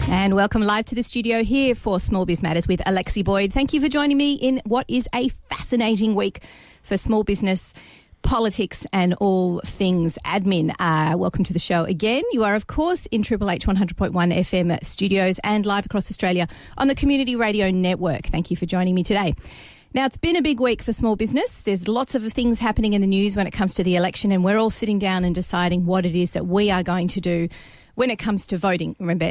And welcome live to the studio here for Small Biz Matters with Alexi Boyd. Thank you for joining me in what is a fascinating week for small business, politics and all things admin. Welcome to the show again. You are, of course, in Triple H 100.1 FM studios and live across Australia on the Community Radio Network. Thank you for joining me today. Now, it's been a big week for small business. There's lots of things happening in the news when it comes to the election, and we're all sitting down and deciding what it is that we are going to do when it comes to voting. Remember,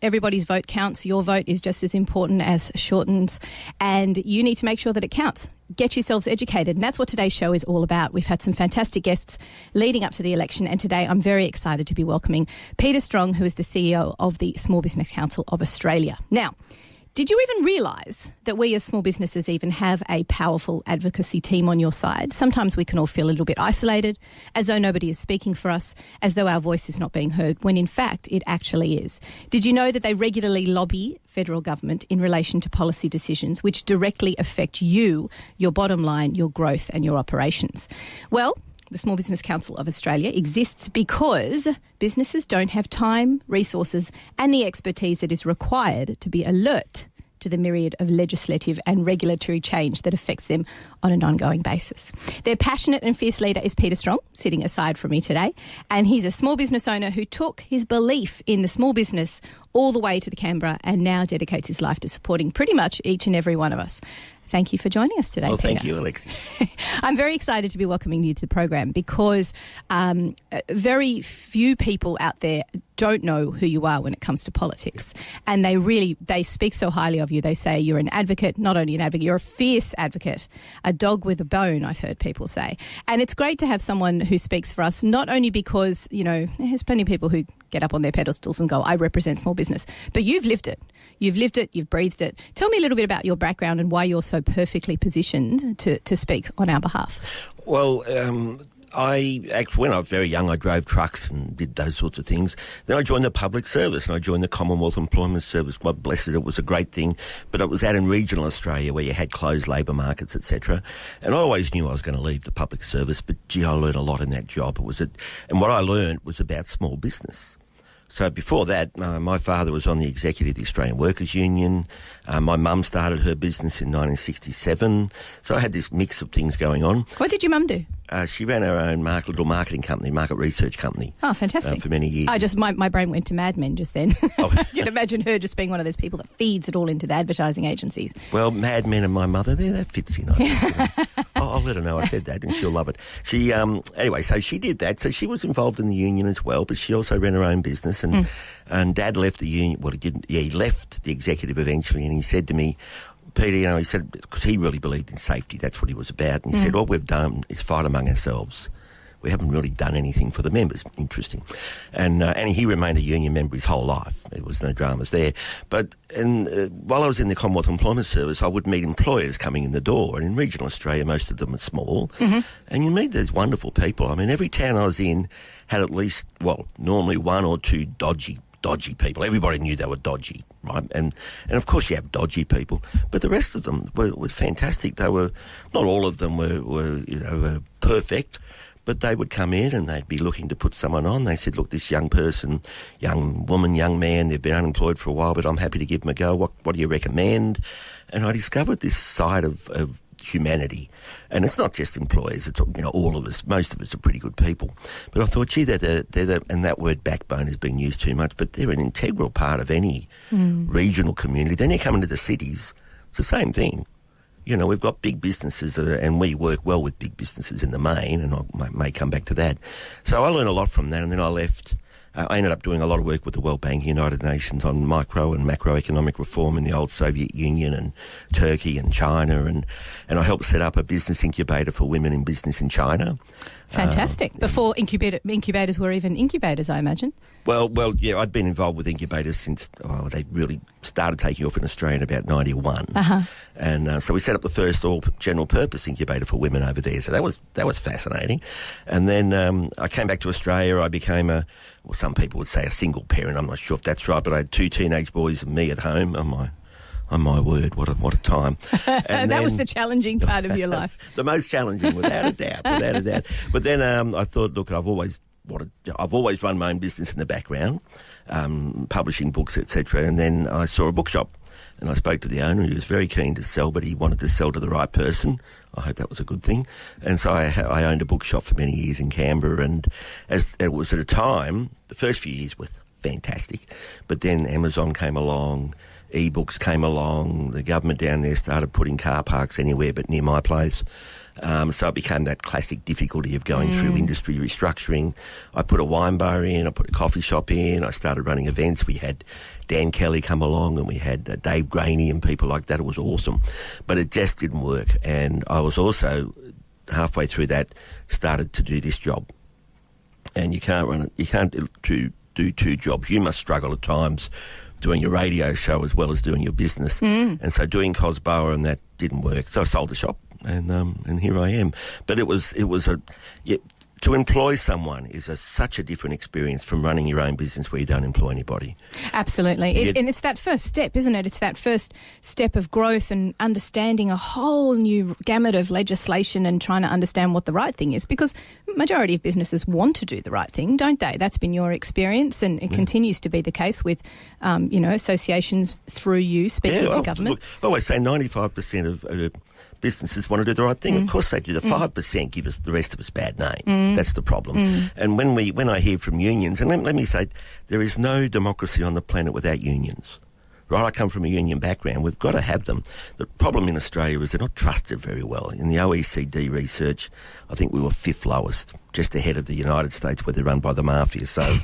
everybody's vote counts. Your vote is just as important as Shorten's, and you need to make sure that it counts. Get yourselves educated, and that's what today's show is all about. We've had some fantastic guests leading up to the election, and today I'm very excited to be welcoming Peter Strong, who is the CEO of the Small Business Council of Australia. Now, did you even realise that we as small businesses even have a powerful advocacy team on your side? Sometimes we can all feel a little bit isolated, as though nobody is speaking for us, as though our voice is not being heard, when in fact it actually is. Did you know that they regularly lobby federal government in relation to policy decisions which directly affect you, your bottom line, your growth and your operations? Well, the Small Business Council of Australia exists because businesses don't have time, resources and the expertise that is required to be alert to the myriad of legislative and regulatory change that affects them on an ongoing basis. Their passionate and fierce leader is Peter Strong, sitting aside from me today, and he's a small business owner who took his belief in the small business all the way to the Canberra and now dedicates his life to supporting pretty much each and every one of us. Thank you for joining us today, Well, Peter. thank you, Alexi. I'm very excited to be welcoming you to the program because very few people out there don't know who you are when it comes to politics. And they speak so highly of you. They say you're an advocate, not only an advocate, you're a fierce advocate, a dog with a bone, I've heard people say. And it's great to have someone who speaks for us, not only because, you know, there's plenty of people who get up on their pedestals and go, I represent small business, but you've lived it. You've lived it, you've breathed it. Tell me a little bit about your background and why you're so perfectly positioned to speak on our behalf. Well, when I was very young, I drove trucks and did those sorts of things. Then I joined the public service and I joined the Commonwealth Employment Service. God bless it, it was a great thing. But it was out in regional Australia where you had closed labour markets, etc. And I always knew I was going to leave the public service, but gee, I learned a lot in that job. And what I learned was about small business. So before that, my father was on the executive of the Australian Workers' Union. My mum started her business in 1967. So I had this mix of things going on. What did your mum do? She ran her own little marketing company, market research company. Oh, fantastic. For many years. My brain went to Mad Men just then. Oh. You'd imagine her just being one of those people that feeds it all into the advertising agencies. Well, Mad Men and my mother, that fits in. I'll let her know I said that and she'll love it. She anyway, so she did that. So she was involved in the union as well, but she also ran her own business. And Dad left the union. Well, he didn't. Yeah, he left the executive eventually, and he said to me, Peter, he said, because he really believed in safety, that's what he was about. And he said, all we've done is fight among ourselves. We haven't really done anything for the members. Interesting. And he remained a union member his whole life. There was no dramas there. But while I was in the Commonwealth Employment Service, I would meet employers coming in the door. And in regional Australia, most of them are small. Mm-hmm. And you meet these wonderful people. I mean, every town I was in had at least, normally one or two dodgy people. Everybody knew they were dodgy, right? And of course you have dodgy people, but the rest of them were fantastic. They were, not all of them were perfect, but they would come in and they'd be looking to put someone on. They said, look, this young person, young woman, young man, they've been unemployed for a while, but I'm happy to give them a go. What do you recommend? And I discovered this side of humanity. And it's not just employers, it's all of us. Most of us are pretty good people. But I thought, gee, and that word backbone has been used too much, but they're an integral part of any regional community. Then you come into the cities, it's the same thing. We've got big businesses and we work well with big businesses in the main, and I may come back to that. So I learned a lot from that, and then I left. I ended up doing a lot of work with the World Bank, United Nations on micro and macroeconomic reform in the old Soviet Union and Turkey and China, and I helped set up a business incubator for women in business in China. Fantastic. Before incubators were even incubators, I imagine. Well, yeah, I'd been involved with incubators since they really started taking off in Australia in about 91. Uh-huh. And so we set up the first all-general-purpose incubator for women over there. So that was fascinating. And then I came back to Australia. I became some people would say a single parent. I'm not sure if that's right, but I had 2 teenage boys and me at home. Oh, my word, what a time. And that was the challenging part of your life. The most challenging, without a doubt. But then I thought, look, I've always I've always run my own business in the background, publishing books, etc. And then I saw a bookshop, and I spoke to the owner. He was very keen to sell, but he wanted to sell to the right person. I hope that was a good thing. And so I owned a bookshop for many years in Canberra, and as it was at a time, the first few years were fantastic, but then Amazon came along, e-books came along, the government down there started putting car parks anywhere but near my place. So it became that classic difficulty of going through industry restructuring. I put a wine bar in, I put a coffee shop in, I started running events. We had Dan Kelly come along, and we had Dave Graney and people like that. It was awesome. But it just didn't work. And I was also, halfway through that, started to do this job. And you can't do two jobs. You must struggle at times doing your radio show as well as doing your business. And so doing COSBOA, and that didn't work. So I sold the shop, and here I am. But to employ someone is such a different experience from running your own business where you don't employ anybody. Absolutely. And it's that first step, isn't it? It's that first step of growth and understanding a whole new gamut of legislation and trying to understand what the right thing is, because majority of businesses want to do the right thing, don't they? That's been your experience, and it continues to be the case with, associations through you speaking to government. Look, I always say 95% of businesses want to do the right thing. Of course they do. The 5% give us the rest of us bad name. That's the problem. And when I hear from unions, and let me say, there is no democracy on the planet without unions. Right, I come from a union background. We've got to have them. The problem in Australia is they're not trusted very well. In the OECD research, I think we were 5th lowest, just ahead of the United States, where they're run by the mafia. So,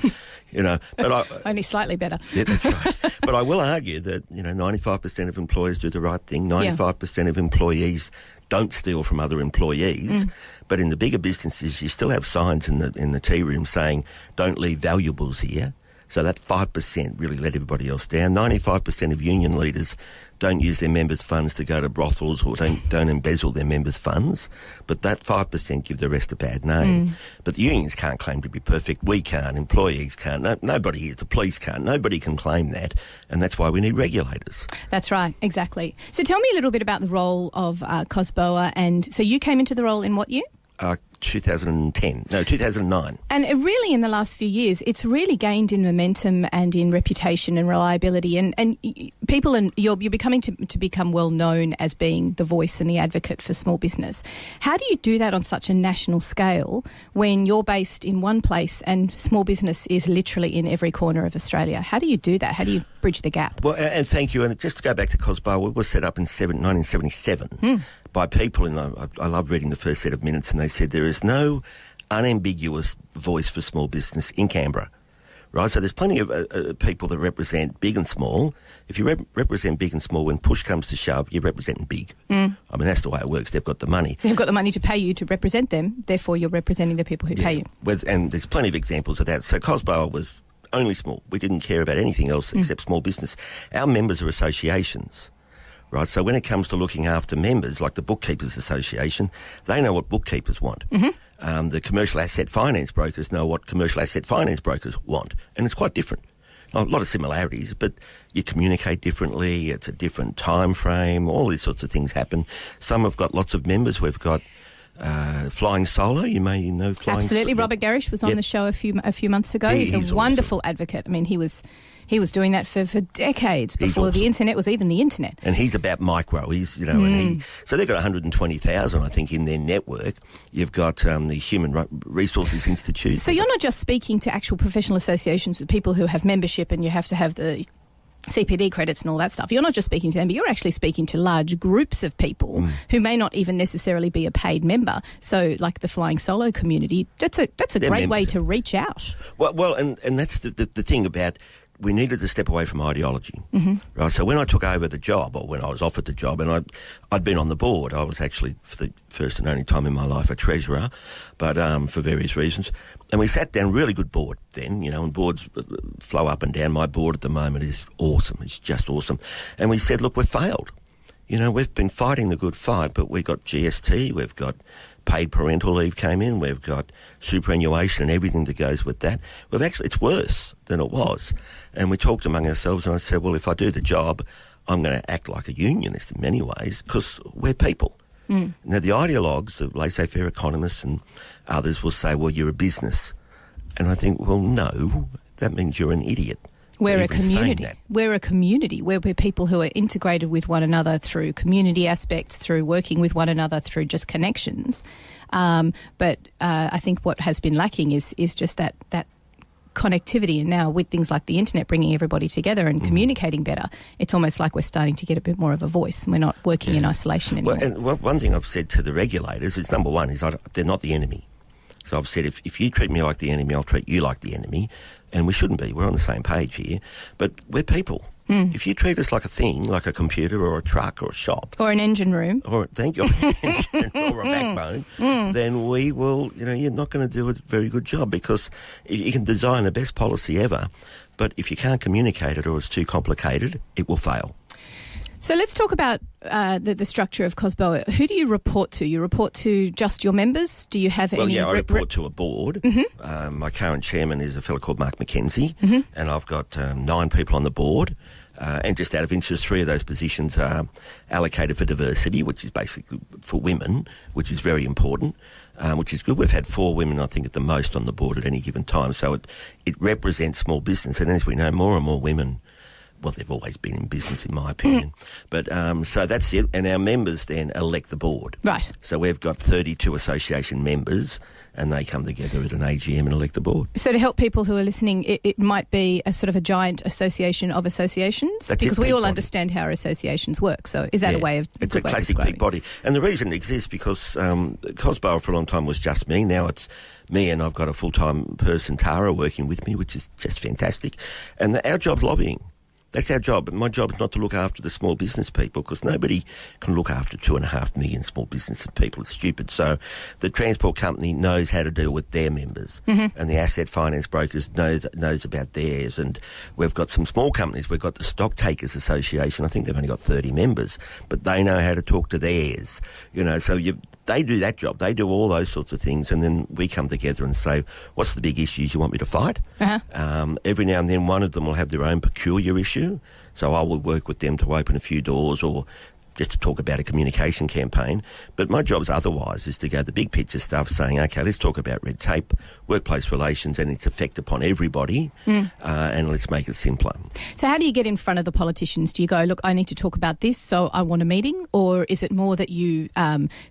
but only slightly better. Yeah, that's right. But I will argue that 95% of employers do the right thing. 95% of employees don't steal from other employees. But in the bigger businesses, you still have signs in the tea room saying, "Don't leave valuables here." So that 5% really let everybody else down. 95% of union leaders don't use their members' funds to go to brothels, or don't embezzle their members' funds. But that 5% give the rest a bad name. But the unions can't claim to be perfect. We can't. Employees can't. Nobody here. The police can't. Nobody can claim that. And that's why we need regulators. That's right. Exactly. So tell me a little bit about the role of COSBOA. And so you came into the role in what year? 2009. And really in the last few years, it's really gained in momentum and in reputation and reliability. And people, you're becoming to become well known as being the voice and the advocate for small business. How do you do that on such a national scale when you're based in one place and small business is literally in every corner of Australia? How do you do that? How do you bridge the gap? Well, and thank you. And just to go back to COSBOA, it was set up in 1977. By people, and I love reading the first set of minutes, and they said there is no unambiguous voice for small business in Canberra, right? So there's plenty of people that represent big and small. If you represent big and small, when push comes to shove, you're representing big. I mean, that's the way it works. They've got the money. They've got the money to pay you to represent them, therefore you're representing the people who pay you. And there's plenty of examples of that. So COSBOA was only small. We didn't care about anything else except small business. Our members are associations. Right, so when it comes to looking after members, like the Bookkeepers Association, they know what bookkeepers want. The commercial asset finance brokers know what commercial asset finance brokers want, and it's quite different. A lot of similarities, but you communicate differently, it's a different time frame, all these sorts of things happen. Some have got lots of members. We've got Flying Solo, you may know Flying Solo. Absolutely, Robert Garish was on the show a few months ago. He's a wonderful advocate. I mean, he was doing that for decades before the internet was even the internet. And he's about micro. He's, so they've got 120,000, I think, in their network. You've got the Human Resources Institute. So you're not just speaking to actual professional associations with people who have membership and you have to have the CPD credits and all that stuff. You're not just speaking to them, but you're actually speaking to large groups of people who may not even necessarily be a paid member. So, like the Flying Solo community, that's a great way to reach out. Well, and that's the thing about. We needed to step away from ideology, right? So when I took over the job, or when I was offered the job, and I'd been on the board, I was actually, for the first and only time in my life, a treasurer, but for various reasons. And we sat down, really good board then, and boards flow up and down. My board at the moment is awesome. It's just awesome. And we said, look, we've failed. We've been fighting the good fight, but we've got GST, we've got paid parental leave came in, we've got superannuation and everything that goes with that. It's worse than it was. And we talked among ourselves, and I said, well, if I do the job, I'm going to act like a unionist in many ways, because we're people. Now, the ideologues, the laissez-faire economists and others will say, well, you're a business. And I think, well, no, that means you're an idiot. We're a community. We're a community. We're people who are integrated with one another through community aspects, through working with one another, through just connections. But I think what has been lacking is just that connectivity. And now with things like the internet bringing everybody together and communicating better, it's almost like we're starting to get a bit more of a voice. We're not working in isolation anymore. Well, and one thing I've said to the regulators is, number one, is they're not the enemy. So I've said, if you treat me like the enemy, I'll treat you like the enemy. And we shouldn't be. We're on the same page here. But we're people. If you treat us like a thing, like a computer or a truck or a shop. Or an engine room. Or, thank you, or a backbone, then we will, you're not going to do a very good job, because you can design the best policy ever, but if you can't communicate it or it's too complicated, it will fail. So let's talk about the structure of COSBOA. Who do you report to? You report to just your members? Do you have any... Well, yeah, I report to a board. My current chairman is a fellow called Mark McKenzie, and I've got 9 people on the board. And just out of interest, 3 of those positions are allocated for diversity, which is basically for women, which is very important, which is good. We've had 4 women, I think, at the most on the board at any given time. So it represents small business. And as we know, more and more women... Well, they've always been in business, in my opinion. But so that's it. And our members then elect the board. Right. So we've got 32 association members, and they come together at an AGM and elect the board. So to help people who are listening, it might be a sort of a giant association of associations? That's because we all body. Understand how associations work. So is that a way of... It's a classic big body. And the reason it exists because COSBOA for a long time was just me. Now it's me, and I've got a full-time person, Tara, working with me, which is just fantastic. And our job's lobbying. That's our job. My job is not to look after the small business people, because nobody can look after 2.5 million small business people. It's stupid. So the transport company knows how to deal with their members, and the asset finance brokers knows about theirs. And we've got some small companies. We've got the Stock Takers Association. I think they've only got 30 members, but they know how to talk to theirs. So they do that job. They do all those sorts of things, and then we come together and say, what's the big issues you want me to fight? Every now and then one of them will have their own peculiar issue, so I will work with them to open a few doors or just to talk about a communication campaign. But my job's otherwise is to go the big picture stuff, saying, okay, let's talk about red tape, workplace relations and its effect upon everybody, and let's make it simpler. So how do you get in front of the politicians? Do you go, look, I need to talk about this, so I want a meeting? Or is it more that you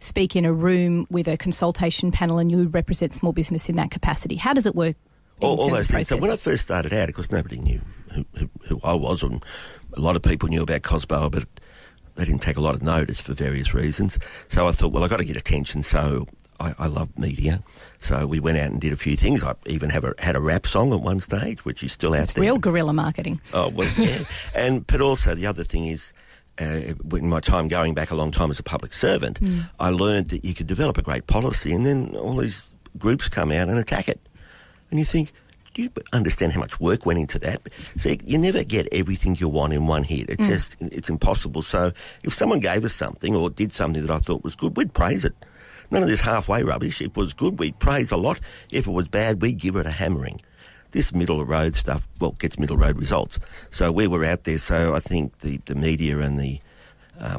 speak in a room with a consultation panel and you represent small business in that capacity? How does it work? All those things. So when I first started out, of course, nobody knew who I was, and a lot of people knew about COSBOA, but they didn't take a lot of notice for various reasons. So I thought, well, I've got to get attention, so I love media. So we went out and did a few things. I even had a rap song at one stage, which is still out there. Real guerrilla marketing. Oh, well, yeah. But also the other thing is, in my time going back a long time as a public servant, I learned that you could develop a great policy and then all these groups come out and attack it. And you think, do you understand how much work went into that? See, you never get everything you want in one hit. It's impossible. So if someone gave us something or did something that I thought was good, we'd praise it. None of this halfway rubbish. It was good, we'd praise a lot. If it was bad, we'd give it a hammering. This middle of road stuff, well, gets middle road results. So we were out there. So I think the media and the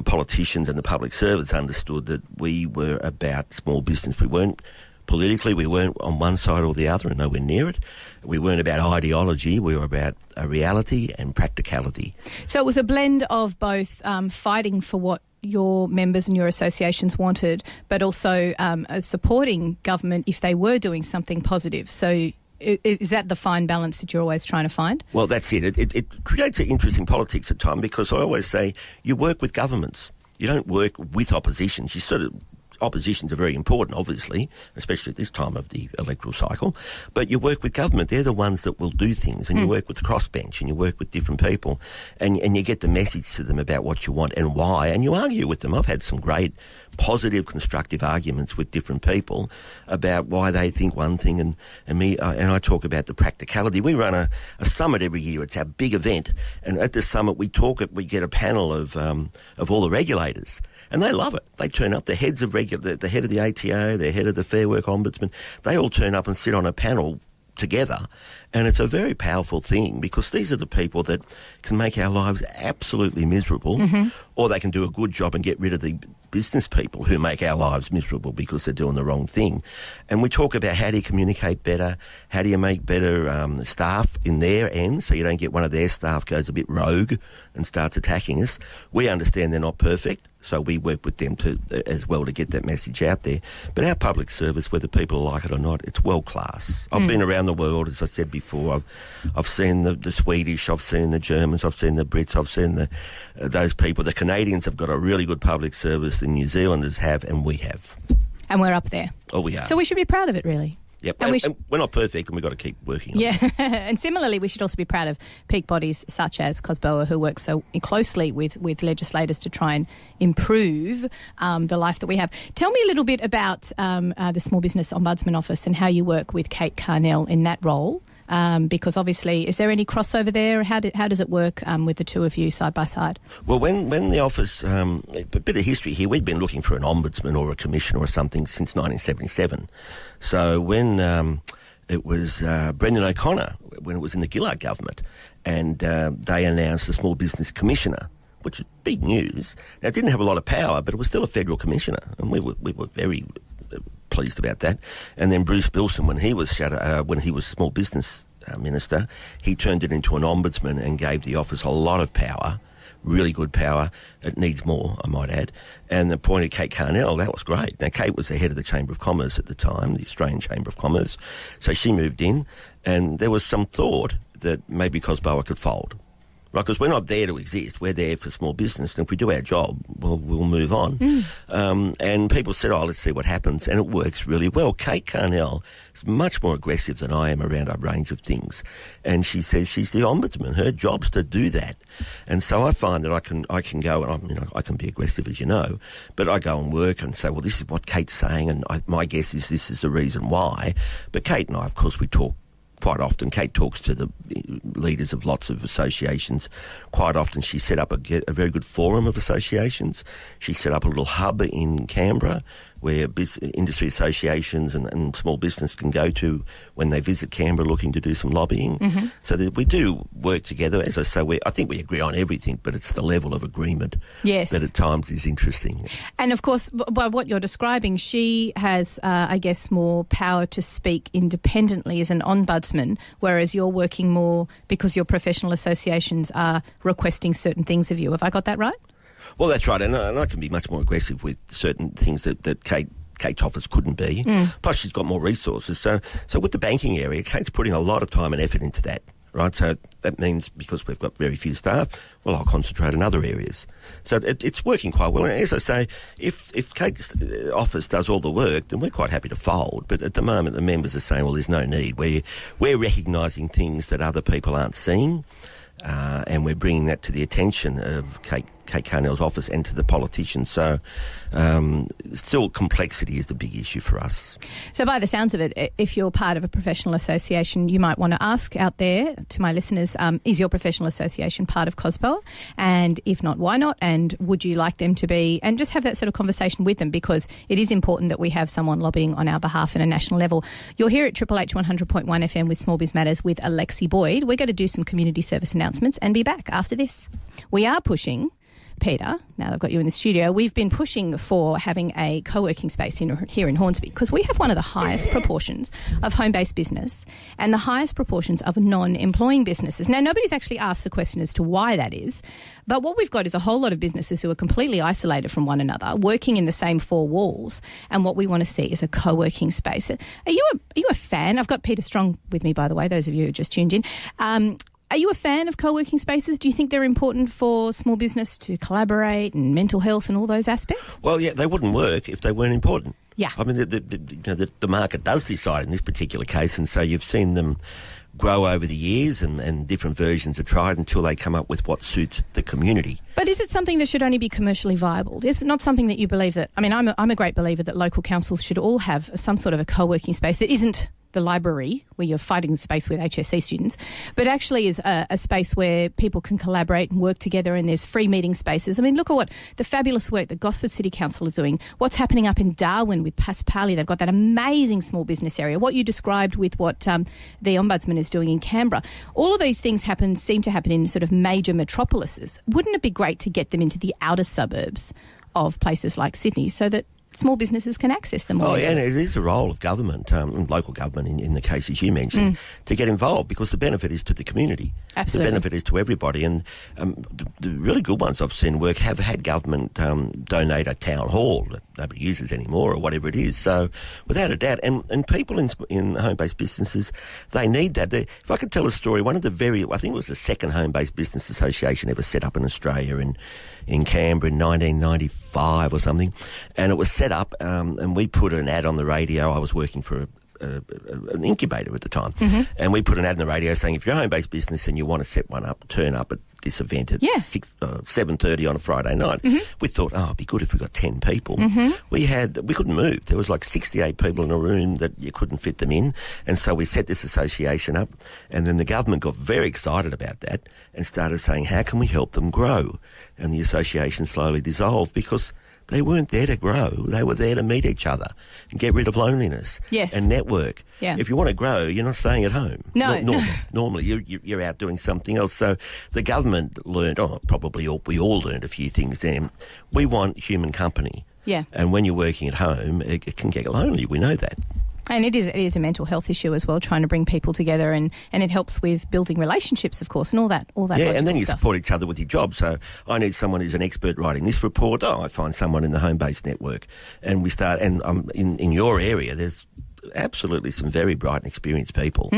politicians and the public servants understood that we were about small business. We weren't politically, we weren't on one side or the other and nowhere near it. We weren't about ideology, we were about a reality and practicality. So it was a blend of both fighting for what your members and your associations wanted, but also supporting government if they were doing something positive. So is that the fine balance that you're always trying to find? Well, that's it. It creates an interest in politics at times, because I always say you work with governments. You don't work with oppositions. You sort of... Oppositions are very important, obviously, especially at this time of the electoral cycle. But you work with government. They're the ones that will do things. And you work with the crossbench and you work with different people. And you get the message to them about what you want and why. And you argue with them. I've had some great positive, constructive arguments with different people about why they think one thing. And I talk about the practicality. We run a summit every year. It's our big event. And at the summit, we get a panel of all the regulators. And they love it. They turn up. The heads of the head of the ATO, the head of the Fair Work Ombudsman, they all turn up and sit on a panel together. And it's a very powerful thing, because these are the people that can make our lives absolutely miserable, or they can do a good job and get rid of the business people who make our lives miserable because they're doing the wrong thing. And we talk about how do you communicate better, how do you make better staff in their end so you don't get one of their staff goes a bit rogue and starts attacking us. We understand they're not perfect, so we work with them as well to get that message out there. But our public service, whether people like it or not, it's world class. I've been around the world, as I said before. I've seen the Swedish, I've seen the Germans, I've seen the Brits, I've seen those people. The Canadians have got a really good public service. The New Zealanders have, and we have. And we're up there. Oh, we are. So we should be proud of it, really. Yep, and we're not perfect, and we've got to keep working on it. Yeah, and similarly, we should also be proud of peak bodies such as COSBOA, who work so closely with legislators to try and improve the life that we have. Tell me a little bit about the Small Business Ombudsman Office and how you work with Kate Carnell in that role. Because obviously, is there any crossover there? How does it work with the two of you side by side? Well, when the office, a bit of history here, we'd been looking for an ombudsman or a commissioner or something since 1977. So when it was Brendan O'Connor, when it was in the Gillard government, and they announced the Small Business Commissioner, which was big news. Now, it didn't have a lot of power, but it was still a federal commissioner, and we were very pleased about that. And then Bruce Bilson, when he was Small Business Minister, he turned it into an ombudsman and gave the office a lot of power, really good power. It needs more, I might add. And appointed Kate Carnell. That was great. Now, Kate was the head of the Chamber of Commerce at the time, the Australian Chamber of Commerce. So she moved in, and there was some thought that maybe COSBOA could fold. Right, because we're not there to exist. We're there for small business, and if we do our job, we'll move on. And people said, let's see what happens, and it works really well. Kate Carnell is much more aggressive than I am around a range of things, and she says she's the ombudsman. Her job's to do that. And so I find that I can go, and I can be aggressive, as you know, but I go and work and say, well, this is what Kate's saying, and my guess is this is the reason why. But Kate and I, of course, we talk quite often. Kate talks to the leaders of lots of associations. Quite often she set up a very good forum of associations. She set up a little hub in Canberra where industry associations and small business can go to when they visit Canberra looking to do some lobbying. Mm-hmm. So that we do work together. As I say, I think we agree on everything, but it's the level of agreement that at times is interesting. And of course, by what you're describing, she has, I guess, more power to speak independently as an ombudsman, whereas you're working more because your professional associations are requesting certain things of you. Have I got that right? Well, that's right, and I can be much more aggressive with certain things that Kate's office couldn't be. Plus, she's got more resources. So with the banking area, Kate's putting a lot of time and effort into that, right? So that means because we've got very few staff, well, I'll concentrate in other areas. So it's working quite well. And as I say, if Kate's office does all the work, then we're quite happy to fold. But at the moment, the members are saying, well, there's no need. We're recognising things that other people aren't seeing. And we're bringing that to the attention of Kate Carnell's office and to the politicians. So still complexity is the big issue for us. So by the sounds of it, if you're part of a professional association, you might want to ask out there to my listeners, is your professional association part of COSBOA? And if not, why not? And would you like them to be? And just have that sort of conversation with them, because it is important that we have someone lobbying on our behalf at a national level. You're here at Triple H 100.1 FM with Small Biz Matters with Alexi Boyd. We're going to do some community service announcements and be back after this. We are pushing, Peter, now that I've got you in the studio, we've been pushing for having a co-working space here in Hornsby, because we have one of the highest proportions of home-based business and the highest proportions of non-employing businesses. Now, nobody's actually asked the question as to why that is, but what we've got is a whole lot of businesses who are completely isolated from one another, working in the same four walls, and what we want to see is a co-working space. Are you a fan? I've got Peter Strong with me, by the way, those of you who just tuned in. Are you a fan of co-working spaces? Do you think they're important for small business to collaborate and mental health and all those aspects? Well, yeah, they wouldn't work if they weren't important. Yeah. I mean, the market does decide in this particular case, and so you've seen them grow over the years and different versions are tried until they come up with what suits the community. But is it something that should only be commercially viable? Is it not something that you believe that... I mean, I'm a great believer that local councils should all have some sort of a co-working space that isn't the library where you're fighting space with HSC students, but actually is a space where people can collaborate and work together, and there's free meeting spaces. I mean, look at what the fabulous work that Gosford City Council is doing, what's happening up in Darwin with Paspali. They've got that amazing small business area, what you described with what the Ombudsman is doing in Canberra. All of these things seem to happen in sort of major metropolises. Wouldn't it be great to get them into the outer suburbs of places like Sydney so that small businesses can access them more easily. And it is the role of government, local government in the cases you mentioned, to get involved, because the benefit is to the community. Absolutely. The benefit is to everybody. And the really good ones I've seen work have had government donate a town hall that nobody uses anymore or whatever it is. So without a doubt, and people in home-based businesses, they need that. If I could tell a story, I think it was the second home-based business association ever set up in Australia in Canberra in 1995 or something, and it was set up and we put an ad on the radio. I was working for an incubator at the time, and we put an ad on the radio saying, if you're a home-based business and you want to set one up, turn up at this event at 7:30 on a Friday night. We thought, it'd be good if we got 10 people. We couldn't move. There was like 68 people in a room that you couldn't fit them in, and so we set this association up, and then the government got very excited about that and started saying, how can we help them grow? And the association slowly dissolved because they weren't there to grow. They were there to meet each other and get rid of loneliness and network. Yeah. If you want to grow, you're not staying at home. No. Normally you're out doing something else. So the government learned, we all learned a few things then. We want human company. Yeah. And when you're working at home, it can get lonely. We know that. And it is a mental health issue as well, trying to bring people together, and it helps with building relationships, of course, and all that. Yeah, and then you stuff. support each other with your job. So I need someone who's an expert writing this report. I find someone in the home-based network, and we start. And in your area, there's absolutely some very bright and experienced people,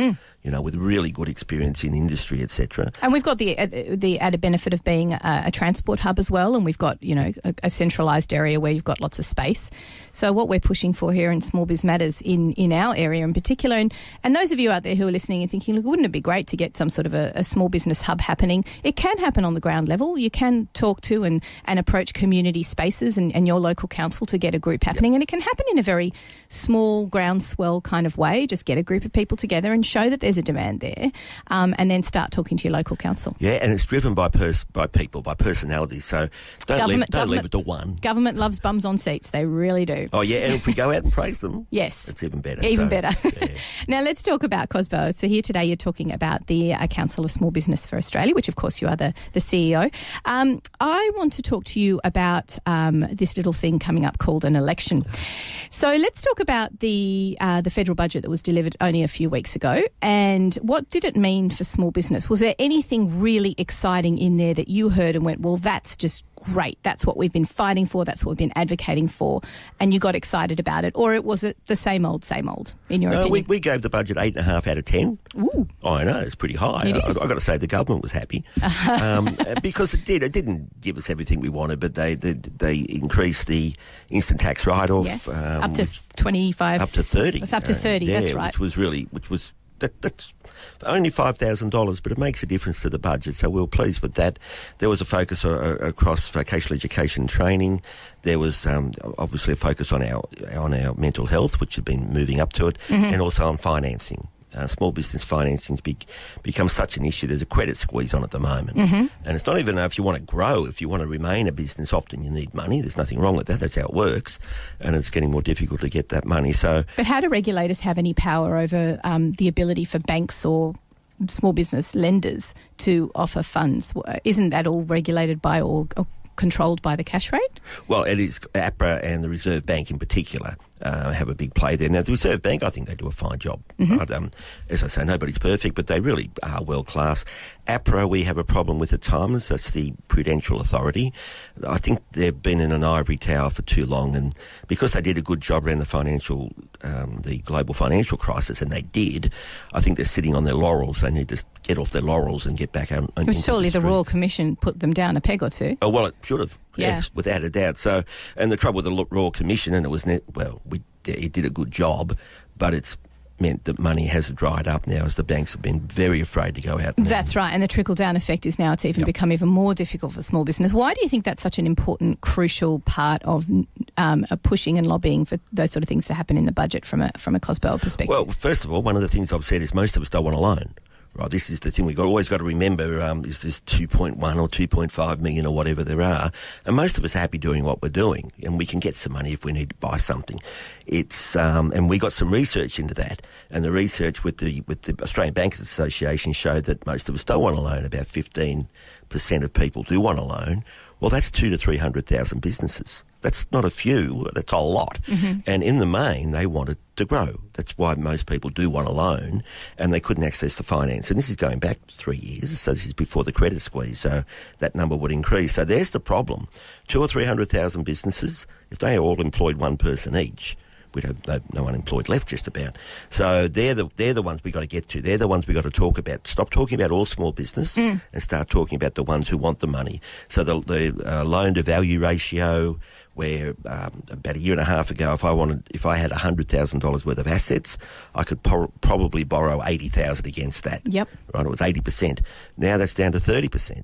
with really good experience in industry, etc. And we've got the added benefit of being a transport hub as well, and we've got, a centralised area where you've got lots of space. So what we're pushing for here in Small Biz Matters in our area in particular, and those of you out there who are listening and thinking, look, wouldn't it be great to get some sort of a small business hub happening? It can happen on the ground level. You can talk to and approach community spaces and your local council to get a group happening, and it can happen in a very small groundswell kind of way. Just get a group of people together and show that there's a demand there, and then start talking to your local council. Yeah, and it's driven by people, by personalities. So don't leave it to one. Government loves bums on seats. They really do. Oh, yeah, and if we go out and praise them, yes, it's even better. Better. Yeah. Now, let's talk about COSBOA. So here today you're talking about the Council of Small Business for Australia, which, of course, you are the CEO. I want to talk to you about this little thing coming up called an election. So let's talk about the federal budget that was delivered only a few weeks ago, and what did it mean for small business? Was there anything really exciting in there that you heard and went, well, that's just great, that's what we've been fighting for, that's what we've been advocating for, and you got excited about it? Or was it the same old, in your opinion? We gave the budget 8.5 out of 10. Ooh. Oh, I know, it's pretty high. I've got to say the government was happy because it didn't give us everything we wanted, but they increased the instant tax write-off. Yes, up to 25. Up to 30. It's up to 30, that's right. Which was that's only $5,000, but it makes a difference to the budget, so we were pleased with that. There was a focus across vocational education training. There was obviously a focus on our mental health, which had been moving up to it, and also on financing. Small business financing's become such an issue. There's a credit squeeze on at the moment. And it's not even if you want to grow, if you want to remain a business, often you need money. There's nothing wrong with that. That's how it works. And it's getting more difficult to get that money. But how do regulators have any power over the ability for banks or small business lenders to offer funds? Isn't that all regulated by or controlled by the cash rate? Well, it is. APRA and the Reserve Bank in particular have a big play there. Now, the Reserve Bank, I think they do a fine job. Right? As I say, nobody's perfect, but they really are world class. APRA, we have a problem with at times. That's the Prudential Authority. I think they've been in an ivory tower for too long, and because they did a good job around the global financial crisis, and they did, I think they're sitting on their laurels. They need to get off their laurels and get back out. Well, surely the Royal Commission put them down a peg or two. Oh, well, it should have. Yes, without a doubt. So, and the trouble with the Royal Commission, and it did a good job, but it's meant that money has dried up now as the banks have been very afraid to go out. That's right, and the trickle-down effect is now it's even become even more difficult for small business. Why do you think that's such an important, crucial part of pushing and lobbying for those sort of things to happen in the budget from a COSBOA perspective? Well, first of all, one of the things I've said is most of us don't want a loan. Right, this is the thing we've always got to remember, is this 2.1 or 2.5 million or whatever there are, and most of us are happy doing what we're doing, and we can get some money if we need to buy something. It's and we got some research into that, and the research with the Australian Bankers Association showed that most of us don't want a loan. About 15% of people do want a loan. Well, that's 200,000 to 300,000 businesses. That's not a few, that's a lot. Mm-hmm. And in the main, they wanted to grow. That's why most people do want a loan, and they couldn't access the finance. And this is going back 3 years, so this is before the credit squeeze, so that number would increase. So there's the problem. 200,000 or 300,000 businesses, if they all employed one person each, we'd have no unemployed left just about. So they're the ones we got to get to. They're the ones we got to talk about. Stop talking about all small business and start talking about the ones who want the money. So the loan to value ratio, where about a year and a half ago, if I had $100,000 worth of assets, I could probably borrow $80,000 against that. Yep. Right, it was 80%. Now that's down to 30%.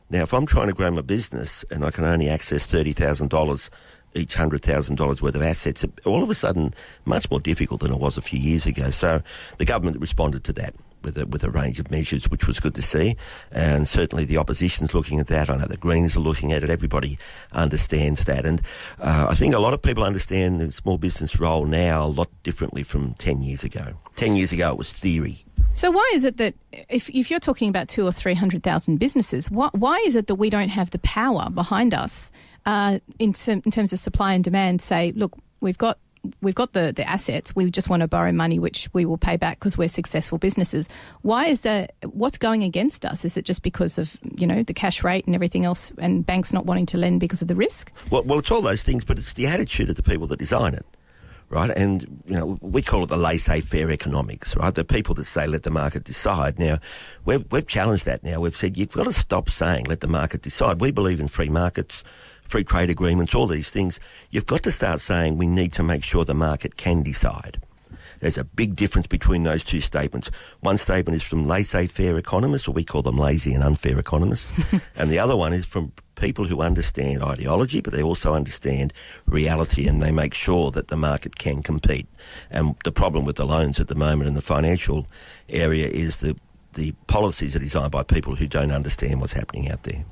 Now, if I'm trying to grow my business and I can only access $30,000 each $100,000 worth of assets, all of a sudden much more difficult than it was a few years ago. So the government responded to that with a range of measures, which was good to see, and certainly the opposition's looking at that. I know the Greens are looking at it. Everybody understands that, and I think a lot of people understand the small business role now a lot differently from 10 years ago. 10 years ago it was theory. So why is it that if you're talking about 200,000 or 300,000 businesses, why is it that we don't have the power behind us in terms of supply and demand? Say, look, we've got the assets. We just want to borrow money, which we will pay back because we're successful businesses. Why is that? What's going against us? Is it just because of the cash rate and everything else, and banks not wanting to lend because of the risk? Well, it's all those things, but it's the attitude of the people that design it. Right, and we call it the laissez-faire economics, right? The people that say let the market decide. Now, we've challenged that. Now we've said you've got to stop saying let the market decide. We believe in free markets, free trade agreements, all these things. You've got to start saying we need to make sure the market can decide. There's a big difference between those two statements. One statement is from laissez-faire economists, or we call them lazy and unfair economists, and the other one is from people who understand ideology, but they also understand reality, and they make sure that the market can compete. And the problem with the loans at the moment in the financial area is the policies are designed by people who don't understand what's happening out there.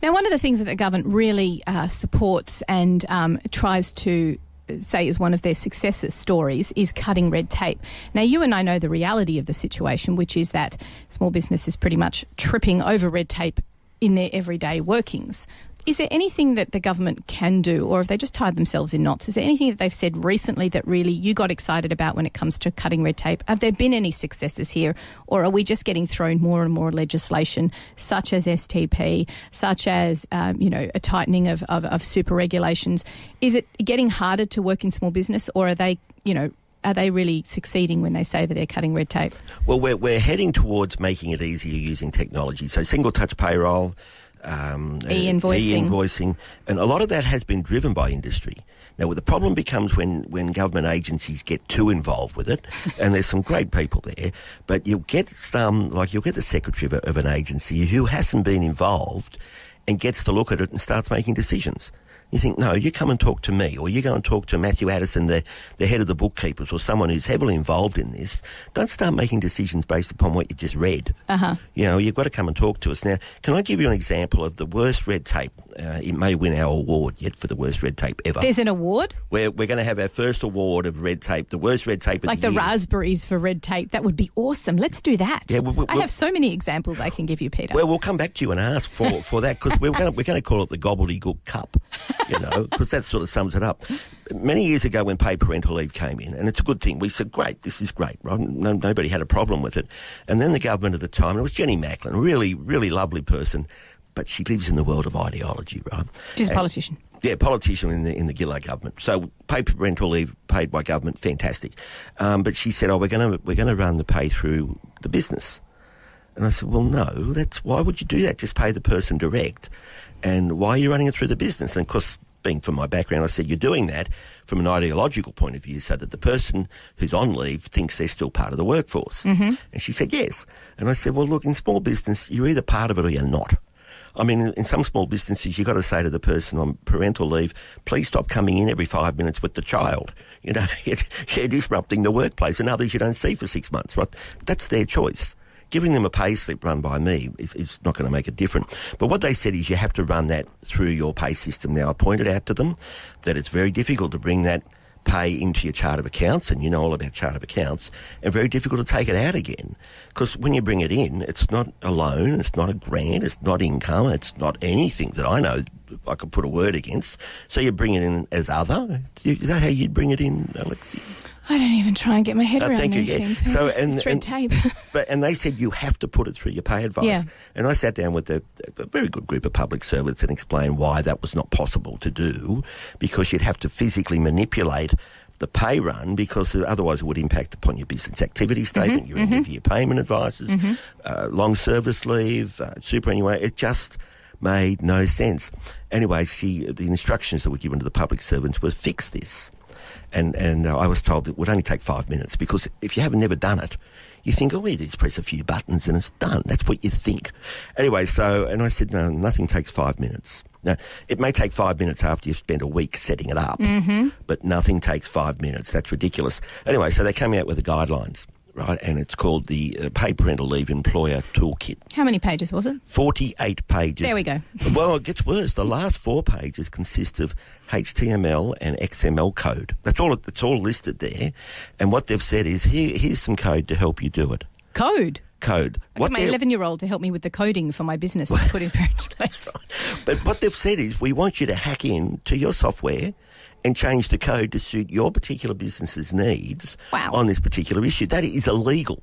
Now, one of the things that the government really supports and tries to say is one of their success stories is cutting red tape. Now, you and I know the reality of the situation, which is that small business is pretty much tripping over red tape in their everyday workings. Is there anything that the government can do, or have they just tied themselves in knots? Is there anything that they've said recently that really you got excited about when it comes to cutting red tape? Have there been any successes here, or are we just getting thrown more and more legislation, such as STP, such as a tightening of super regulations? Is it getting harder to work in small business, or are they really succeeding when they say that they're cutting red tape? Well, we're heading towards making it easier using technology. So single touch payroll, e-invoicing, and a lot of that has been driven by industry. Now, the problem becomes when government agencies get too involved with it, and there's some great people there, but you'll get the secretary of an agency who hasn't been involved and gets to look at it and starts making decisions. You think, no, you come and talk to me, or you go and talk to Matthew Addison, the head of the bookkeepers, or someone who's heavily involved in this. Don't start making decisions based upon what you just read. You've got to come and talk to us. Now, can I give you an example of the worst red tape? It may win our award yet for the worst red tape ever. There's an award? We're going to have our first award of red tape, the worst red tape of like the year. Like the raspberries for red tape. That would be awesome. Let's do that. Yeah, I have so many examples I can give you, Peter. Well, we'll come back to you and ask for that, because we're going to call it the Gobbledygook Cup, because that sort of sums it up. Many years ago when paid parental leave came in, and it's a good thing, we said, great, this is great, right? Nobody had a problem with it. And then the government at the time, it was Jenny Macklin, really, really lovely person, but she lives in the world of ideology, right? She's a politician. Yeah, politician in the Gillard government. So paid parental leave paid by government, fantastic. But she said, we're going to run the pay through the business. And I said, well, no, why would you do that? Just pay the person direct. And why are you running it through the business? And of course, being from my background, I said, you're doing that from an ideological point of view so that the person who's on leave thinks they're still part of the workforce. Mm-hmm. And she said, yes. And I said, well, look, in small business, you're either part of it or you're not. I mean, in some small businesses, you've got to say to the person on parental leave, please stop coming in every 5 minutes with the child. You're disrupting the workplace. And others you don't see for 6 months, right? That's their choice. giving them a pay slip run by me is not going to make a difference. But what they said is you have to run that through your pay system. Now, I pointed out to them that it's very difficult to bring that pay into your chart of accounts, and you know all about chart of accounts, and very difficult to take it out again. Because when you bring it in, it's not a loan, it's not a grant, it's not income, it's not anything that I know I could put a word against. So you bring it in as other. Is that how you'd bring it in, Alexi? I don't even try and get my head around these things. So, it's red tape. And they said you have to put it through your pay advice. Yeah. And I sat down with a very good group of public servants and explained why that was not possible to do, because you'd have to physically manipulate the pay run, because otherwise it would impact upon your business activity statement, your end of year payment advices, long service leave, superannuation. It just made no sense. Anyway, the instructions that were given to the public servants were fix this. And I was told it would only take 5 minutes, because if you haven't never done it, you think, oh, you just press a few buttons and it's done. That's what you think. Anyway, and I said, no, nothing takes 5 minutes. Now, it may take 5 minutes after you've spent a week setting it up, but nothing takes 5 minutes. That's ridiculous. Anyway, so they came out with the guidelines, right? And it's called the Paid Parental Leave Employer Toolkit. How many pages was it? 48 pages. There we go. Well, it gets worse. The last 4 pages consist of HTML and XML code. That's all. It's all listed there. And what they've said is, here's some code to help you do it. Code? Code. I got my 11-year-old to help me with the coding for my business. Put in parental leave. That's right. But what they've said is, we want you to hack in to your software and change the code to suit your particular business's needs on this particular issue. That is illegal.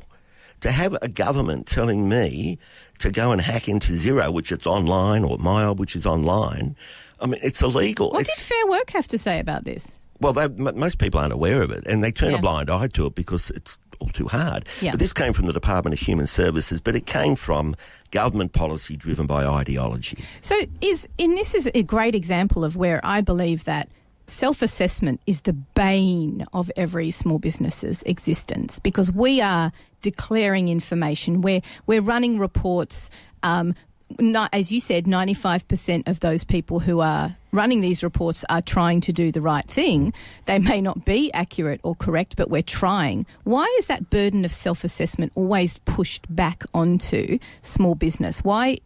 To have a government telling me to go and hack into Xero, which is online, or MyOb, which is online, I mean, it's illegal. What did Fair Work have to say about this? Well, most people aren't aware of it, and they turn a blind eye to it because it's all too hard. Yeah. But this came from the Department of Human Services, but it came from government policy driven by ideology. So this is a great example of where I believe that self-assessment is the bane of every small business's existence, because we are declaring information, we're running reports. As you said, 95% of those people who are running these reports are trying to do the right thing. They may not be accurate or correct, but we're trying. Why is that burden of self-assessment always pushed back onto small business? Why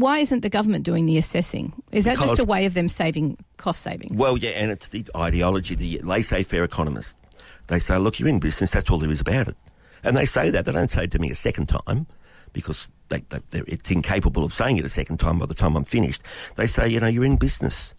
isn't the government doing the assessing? Is that just a way of them cost saving? Well, yeah, and it's the ideology, the laissez-faire economists. They say, look, you're in business, that's all there is about it. And they say that. They don't say it to me a second time, because it's incapable of saying it a second time by the time I'm finished. They say, you're in business.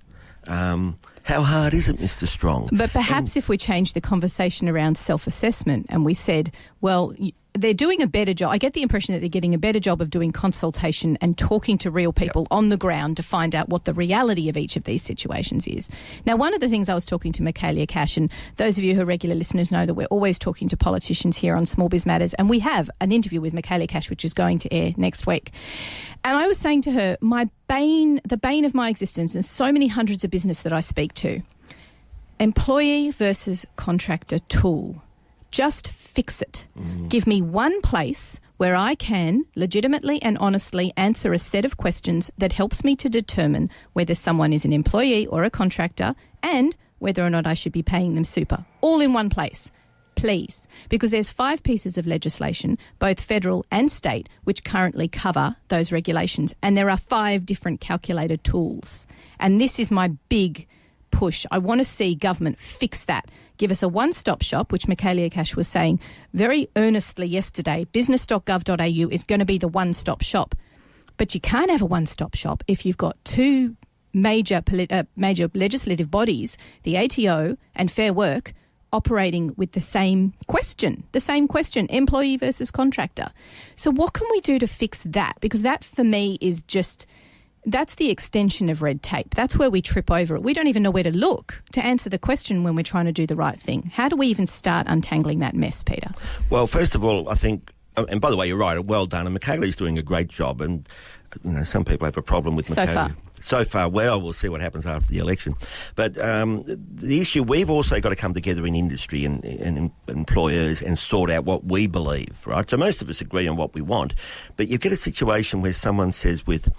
How hard is it, Mr. Strong? But perhaps if we change the conversation around self-assessment and we said, well, they're doing a better job. I get the impression that they're getting a better job of doing consultation and talking to real people on the ground to find out what the reality of each of these situations is. Now, one of the things I was talking to Michaelia Cash, and those of you who are regular listeners know that we're always talking to politicians here on Small Biz Matters, and we have an interview with Michaelia Cash which is going to air next week. And I was saying to her, the bane of my existence, and so many hundreds of business that I speak to, employee versus contractor tool. Just fix it. Give me one place where I can legitimately and honestly answer a set of questions that helps me to determine whether someone is an employee or a contractor and whether or not I should be paying them super. All in one place, please. Because there's 5 pieces of legislation, both federal and state, which currently cover those regulations. And there are 5 different calculator tools. And this is my big push. I want to see government fix that. Give us a one-stop shop, which Michaelia Cash was saying very earnestly yesterday. Business.gov.au is going to be the one-stop shop. But you can't have a one-stop shop if you've got 2 major legislative bodies, the ATO and Fair Work, operating with the same question, employee versus contractor. So what can we do to fix that? Because that, for me, is just... that's the extension of red tape. That's where we trip over it. We don't even know where to look to answer the question when we're trying to do the right thing. How do we even start untangling that mess, Peter? Well, first of all, I think, and by the way, you're right, well done, and Michaelia's doing a great job, and some people have a problem with Michaelia. So far, well, we'll see what happens after the election. But the issue, we've also got to come together in industry and employers and sort out what we believe, right? So most of us agree on what we want, but you get a situation where someone says with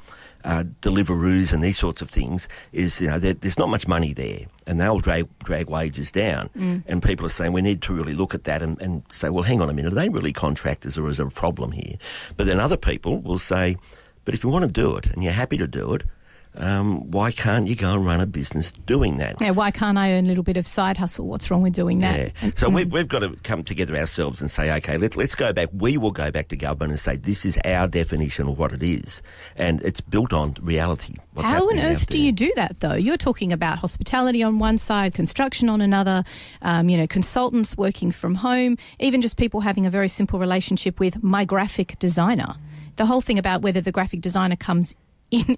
Deliveroos and these sorts of things, is there's not much money there, and they'll drag wages down. And people are saying we need to really look at that and say, well, hang on a minute, are they really contractors or is there a problem here? But then other people will say, but if you want to do it and you're happy to do it, why can't you go and run a business doing that? Yeah, why can't I earn a little bit of side hustle? What's wrong with doing that? Yeah. So we've got to come together ourselves and say, okay, let's go back. We will go back to government and say this is our definition of what it is, and it's built on reality. How on earth do you do that, though? You're talking about hospitality on one side, construction on another, consultants working from home, even just people having a very simple relationship with my graphic designer. The whole thing about whether the graphic designer comes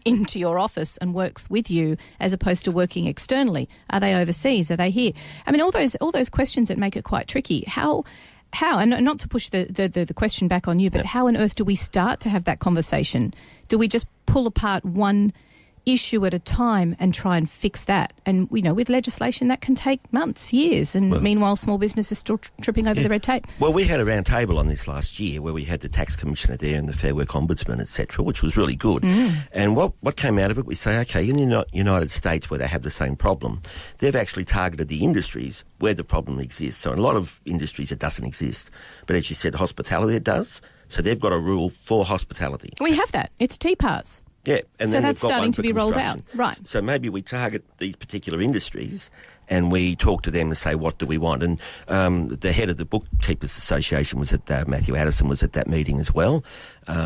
into your office and works with you as opposed to working externally. Are they overseas? Are they here? I mean, all those questions that make it quite tricky. How and not to push the question back on you, but how on earth do we start to have that conversation? Do we just pull apart one issue at a time and try and fix that? And, with legislation, that can take months, years, and meanwhile small business is still tripping over the red tape. Well, we had a round table on this last year where we had the Tax Commissioner there and the Fair Work Ombudsman, etc., which was really good. And what came out of it, we say, okay, in the United States where they have the same problem, they've actually targeted the industries where the problem exists. So in a lot of industries it doesn't exist. But as you said, hospitality it does. So they've got a rule for hospitality. We have that. It's TPAS. Yeah, and so then that's starting to be rolled out, right? So maybe we target these particular industries and we talk to them and say, what do we want? And the head of the Bookkeepers Association was at Matthew Addison was at that meeting as well.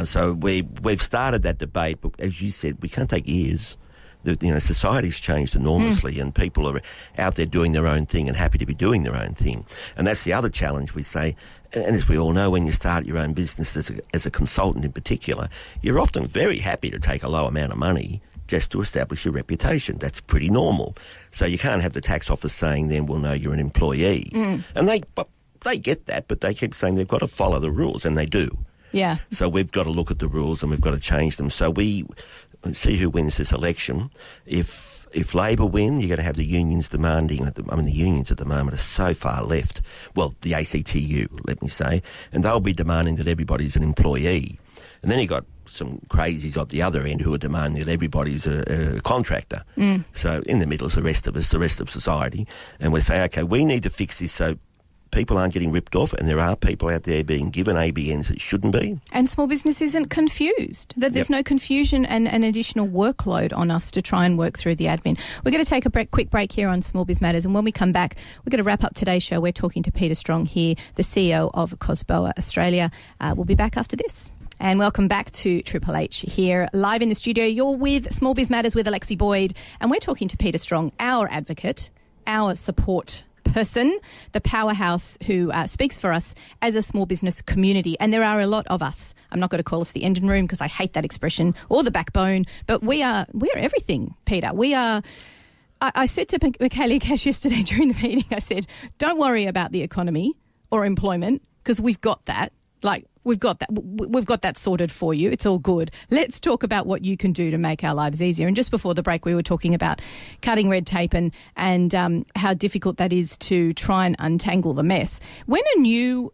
So we've started that debate, but as you said, we can't take years. Society's changed enormously and people are out there doing their own thing and happy to be doing their own thing. And that's the other challenge we say. And as we all know, when you start your own business as a consultant in particular, you're often very happy to take a low amount of money just to establish your reputation. That's pretty normal. So you can't have the tax office saying then, well, no, you're an employee. And they get that, but they keep saying they've got to follow the rules, and they do. Yeah. So we've got to look at the rules and we've got to change them. So we see who wins this election. If Labor win, you're going to have the unions demanding. The unions at the moment are so far left. Well, the ACTU, let me say, and they'll be demanding that everybody's an employee. And then you got some crazies at the other end who are demanding that everybody's a contractor. So in the middle is the rest of us, the rest of society, and we say, okay, we need to fix this so people aren't getting ripped off, and there are people out there being given ABNs that shouldn't be. And small business isn't confused, that there's no confusion and an additional workload on us to try and work through the admin. We're going to take a quick break here on Small Biz Matters, and when we come back, we're going to wrap up today's show. We're talking to Peter Strong here, the CEO of COSBOA Australia. We'll be back after this. And welcome back to Triple H here, live in the studio. You're with Small Biz Matters with Alexi Boyd, and we're talking to Peter Strong, our advocate, our support person, the powerhouse who speaks for us as a small business community. And there are a lot of us. I'm not going to call us the engine room because I hate that expression, or the backbone, but we're everything, Peter. We are... I said to Michaela Cash yesterday during the meeting, I said, don't worry about the economy or employment because we've got that. We've got that sorted for you. It's all good. Let's talk about what you can do to make our lives easier. And just before the break, we were talking about cutting red tape and how difficult that is to try and untangle the mess. When a new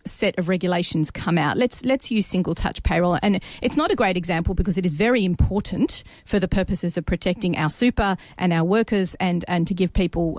set of regulations come out, let's use single touch payroll. And it's not a great example because it is very important for the purposes of protecting our super and our workers and to give people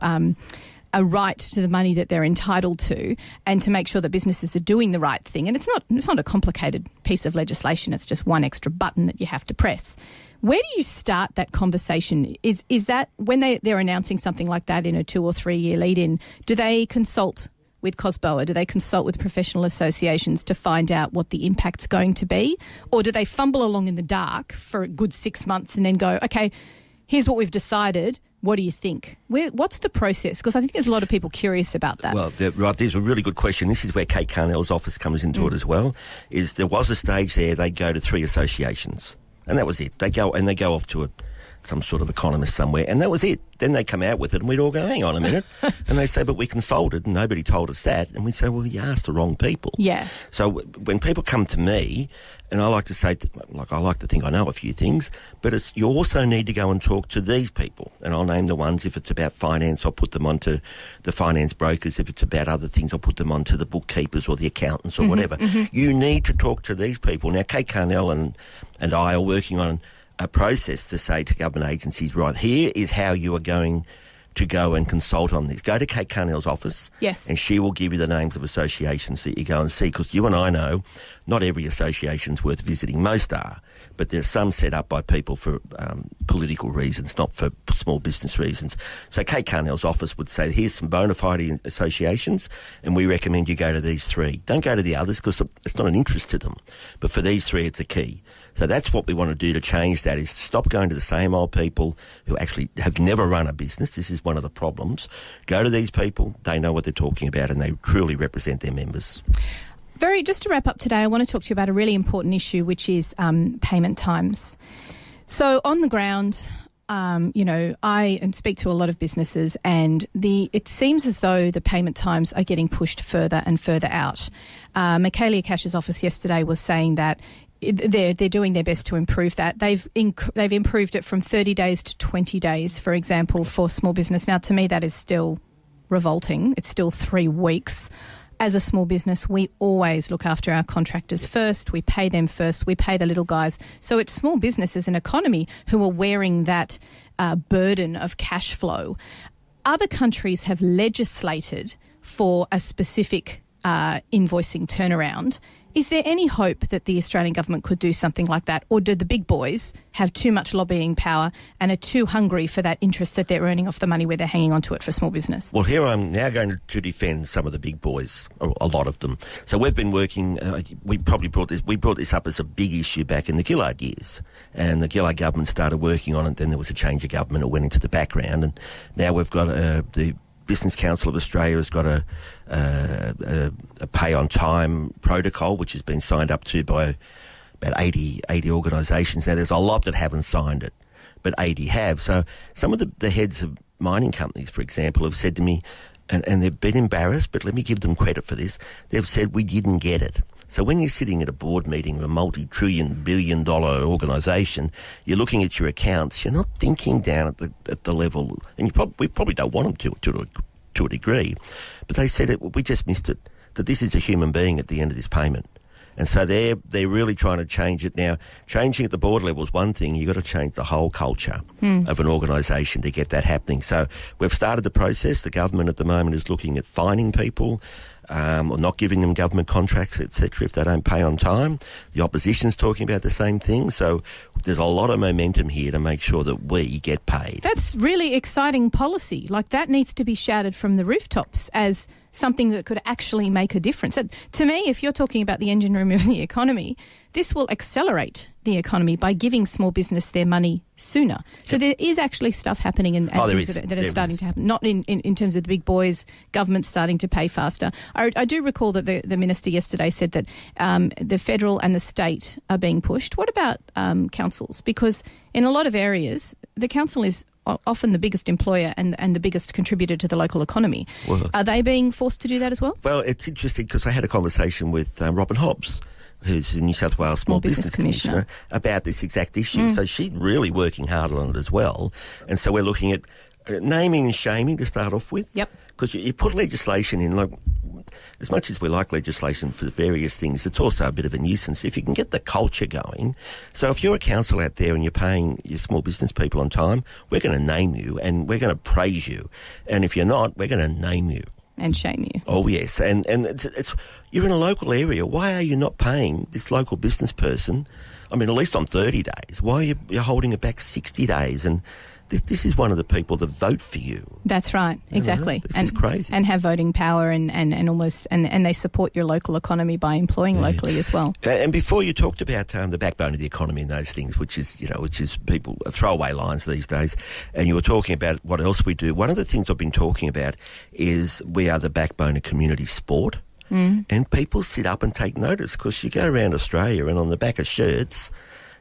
a right to the money that they're entitled to, and to make sure that businesses are doing the right thing. And it's not a complicated piece of legislation. It's just one extra button that you have to press. Where do you start that conversation? Is that when they're announcing something like that in a 2 or 3 year lead-in, do they consult with COSBOA? Do they consult with professional associations to find out what the impact's going to be? Or do they fumble along in the dark for a good 6 months and then go, okay, here's what we've decided. What do you think? What's the process? Because I think there's a lot of people curious about that. Well, right, there's a really good question. This is where Kate Carnell's office comes into it as well. Is there was a stage there they'd go to 3 associations, and that was it. They go off to some sort of economist somewhere, and that was it. Then they come out with it, and we'd all go, hang on a minute. And they say, but we consulted, and nobody told us that. And we say, well, you asked the wrong people. Yeah. So when people come to me, and I like to say, I like to think I know a few things, but you also need to go and talk to these people. And I'll name the ones. If it's about finance, I'll put them onto the finance brokers. If it's about other things, I'll put them onto the bookkeepers or the accountants or whatever. You need to talk to these people. Now, Kate Carnell and I are working on a process to say to government agencies, right, here is how you are going to go and consult on this. Go to Kate Carnell's office. Yes. And she will give you the names of associations that you go and see, because you and I know not every association's worth visiting. Most are, but there's some set up by people for political reasons, not for small business reasons. So Kate Carnell's office would say, here's some bona fide associations, and we recommend you go to these 3. Don't go to the others because it's not an interest to them. But for these 3, it's a key. So that's what we want to do to change that, is stop going to the same old people who actually have never run a business. This is one of the problems. Go to these people. They know what they're talking about, and they truly represent their members. Just to wrap up today, I want to talk to you about a really important issue, which is payment times. So on the ground, I speak to a lot of businesses, and it seems as though the payment times are getting pushed further and further out. Michaelia Cash's office yesterday was saying that they're doing their best to improve that. They've improved it from 30 days to 20 days, for example, for small business. Now, to me, that is still revolting. It's still 3 weeks. As a small business, we always look after our contractors first. We pay them first. We pay the little guys. So it's small business as an economy who are wearing that burden of cash flow. Other countries have legislated for a specific invoicing turnaround. Is there any hope that the Australian government could do something like that? Or do the big boys have too much lobbying power and are too hungry for that interest that they're earning off the money where they're hanging on to it for small business? Well, here I'm now going to defend some of the big boys, a lot of them. So we've been working, we brought this up as a big issue back in the Gillard years. And the Gillard government started working on it. Then there was a change of government. It went into the background. And now we've got the Business Council of Australia has got a pay-on-time protocol, which has been signed up to by about 80 organisations. Now, there's a lot that haven't signed it, but 80 have. So some of the heads of mining companies, for example, have said to me, and they've been embarrassed, but let me give them credit for this, they've said, we didn't get it. So when you're sitting at a board meeting of a multi-trillion, billion-dollar organisation, you're looking at your accounts, you're not thinking down at the level, and we probably don't want them to a degree, but they said we just missed it, that this is a human being at the end of this payment. And so they're really trying to change it now. Changing at the board level is one thing. You've got to change the whole culture of an organisation to get that happening. So we've started the process. The government at the moment is looking at fining people, or not giving them government contracts, etc., if they don't pay on time. The opposition's talking about the same thing. So there's a lot of momentum here to make sure that we get paid. That's really exciting policy. Like, that needs to be shouted from the rooftops as something that could actually make a difference. To me, if you're talking about the engine room of the economy, this will accelerate the economy by giving small business their money sooner. So there is actually stuff happening and things that are starting to happen, not in terms of the big boys, government starting to pay faster. I do recall that the minister yesterday said that the federal and the state are being pushed. What about councils? Because in a lot of areas, the council is often the biggest employer and the biggest contributor to the local economy. Well, are they being forced to do that as well? Well, it's interesting because I had a conversation with Robin Hobbs, who's the New South Wales Small Business Commissioner, about this exact issue. So she's really working hard on it as well. And so we're looking at naming and shaming to start off with. Yep. Because you put legislation in, like, as much as we like legislation for various things, it's also a bit of a nuisance if you can get the culture going. So if you're a council out there and you're paying your small business people on time, we're going to name you and we're going to praise you. And if you're not, we're going to name you. And shame you. Oh, yes. And it's you're in a local area. Why are you not paying this local business person, I mean, at least on 30 days? Why are you holding it back 60 days? And this is one of the people that vote for you. That's right, exactly. This is crazy. And have voting power and almost and they support your local economy by employing locally as well. And before you talked about the backbone of the economy and those things, which is people throwaway lines these days, and you were talking about what else we do. One of the things I've been talking about is we are the backbone of community sport. And people sit up and take notice because you go around Australia and on the back of shirts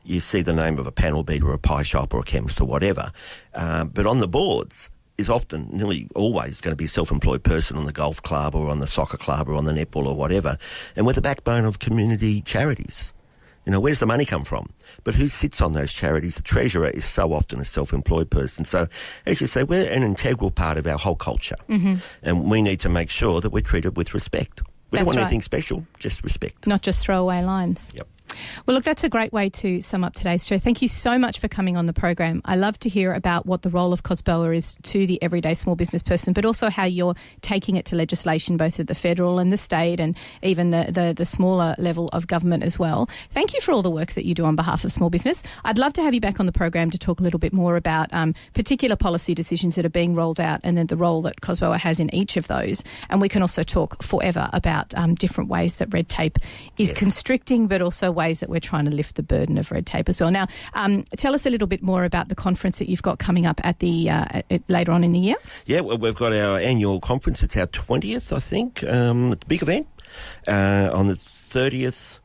you see the name of a panel beater or a pie shop or a chemist or whatever. But on the boards is often, nearly always, going to be a self-employed person on the golf club or on the soccer club or on the netball or whatever. And we're the backbone of community charities. Where's the money come from? But who sits on those charities? The treasurer is so often a self-employed person. So, as you say, we're an integral part of our whole culture. And we need to make sure that we're treated with respect. We don't want anything special, just respect. Not just throwaway lines. Yep. Well, look, that's a great way to sum up today's show. Thank you so much for coming on the program. I love to hear about what the role of COSBOA is to the everyday small business person, but also how you're taking it to legislation, both at the federal and the state and even the smaller level of government as well. Thank you for all the work that you do on behalf of small business. I'd love to have you back on the program to talk a little bit more about particular policy decisions that are being rolled out and then the role that COSBOA has in each of those. And we can also talk forever about different ways that red tape is constricting, but also ways that we're trying to lift the burden of red tape as well. Now, tell us a little bit more about the conference that you've got coming up at the later on in the year. Yeah, well, we've got our annual conference. It's our 20th, I think. It's a big event on the 30th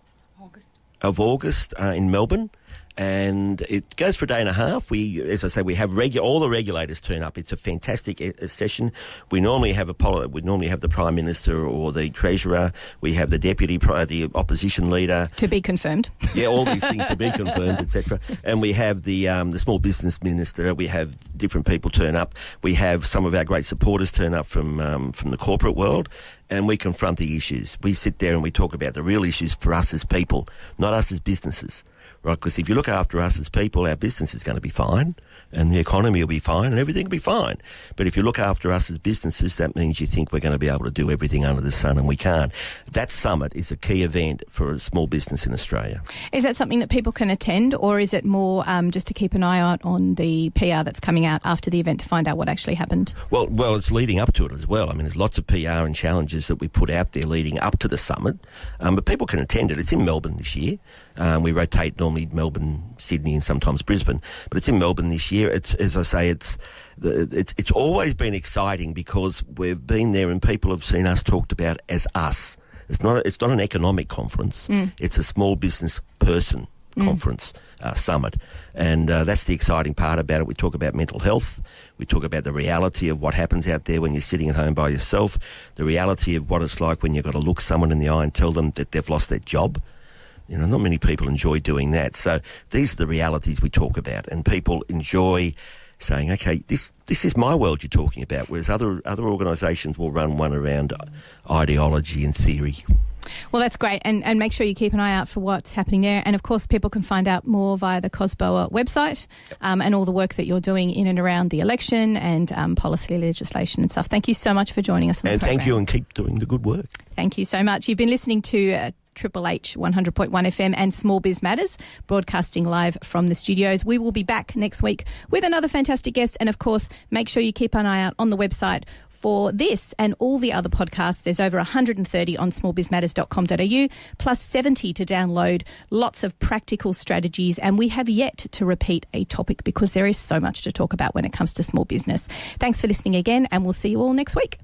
of August in Melbourne. And it goes for a day and a half. As I say, we have all the regulators turn up. It's a fantastic session. We normally have the Prime Minister or the Treasurer. We have the Deputy, the Opposition Leader. To be confirmed. Yeah, all these things to be confirmed, etc. And we have the Small Business Minister. We have different people turn up. We have some of our great supporters turn up from the corporate world. And we confront the issues. We sit there and we talk about the real issues for us as people, not us as businesses. Right, because if you look after us as people, our business is going to be fine and the economy will be fine and everything will be fine. But if you look after us as businesses, that means you think we're going to be able to do everything under the sun, and we can't. That summit is a key event for a small business in Australia. Is that something that people can attend, or is it more just to keep an eye out on the PR that's coming out after the event to find out what actually happened? Well, it's leading up to it as well. I mean, there's lots of PR and challenges that we put out there leading up to the summit, but people can attend it. It's in Melbourne this year. We rotate normally Melbourne, Sydney, and sometimes Brisbane, but it's in Melbourne this year. It's, as I say, it's always been exciting because we've been there and people have seen us talked about as us. It's not an economic conference. It's a small business person conference, summit, and that's the exciting part about it. We talk about mental health. We talk about the reality of what happens out there when you're sitting at home by yourself, the reality of what it's like when you've got to look someone in the eye and tell them that they've lost their job. You know, not many people enjoy doing that. So these are the realities we talk about, and people enjoy saying, okay, this is my world you're talking about, whereas other organisations will run one around ideology and theory. Well, that's great. And make sure you keep an eye out for what's happening there. And, of course, people can find out more via the COSBOA website and all the work that you're doing in and around the election and policy legislation and stuff. Thank you so much for joining us on the program. And thank you, and keep doing the good work. Thank you so much. You've been listening to Triple H 100.1 FM and Small Biz Matters, broadcasting live from the studios. We will be back next week with another fantastic guest. And, of course, make sure you keep an eye out on the website for this and all the other podcasts. There's over 130 on smallbizmatters.com.au, plus 70 to download, lots of practical strategies. And we have yet to repeat a topic because there is so much to talk about when it comes to small business. Thanks for listening again, and we'll see you all next week.